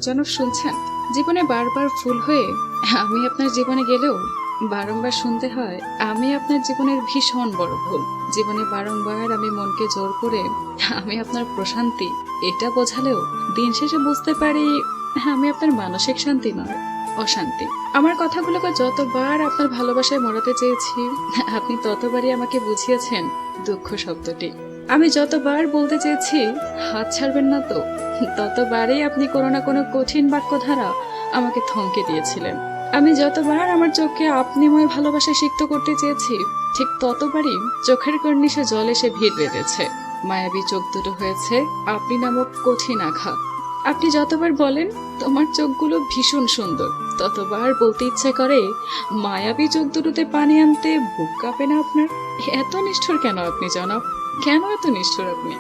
জনাব শুনছেন? জীবনে বারবার ভুল হয়ে আমি আপনার জীবনে গেলেও বারংবার শুনতে হয় আমি আপনার জীবনের ভীষণ বড় ভুল। জীবনে বারংবার আমি মনকে জোর করে আমি আপনার প্রশান্তি এটা বোঝালেও দিন শেষে বুঝতে পারি আমি আপনার মানসিক শান্তি নয়, অশান্তি। আমার কথাগুলোকে যতবার আপনার ভালোবাসায় মোড়াতে চেয়েছি আপনি ততবারই আমাকে বুঝিয়েছেন দুঃখ শব্দটি। আমি যতবার বলতে চেয়েছি হাত ছাড়বেন না তো, ততবারই আপনি কোনো না কোনো কঠিন বাক্য ধারা আমাকে থমকে দিয়েছিলেন। আমি যতবার আমার চোখকে আপনিময় ভালোবাসায় সিক্ত করতে চেয়েছি, ঠিক ততবারই চোখের কর্নিশে জল এসে ভিড় বেঁধেছে। মায়াবী চোখ দুটো হয়েছে আপনি নামক কঠিন আঘাত। আপনি যতবার বলেন তোমার চোখগুলো ভীষণ সুন্দর, ততবার বলতে ইচ্ছে করে মায়াবী চোখ দুটোতে পানি আনতে বুক কাঁপে না আপনার? এত নিষ্ঠুর কেন আপনি জনাব? কেন এত নিষ্ঠুর আপনি?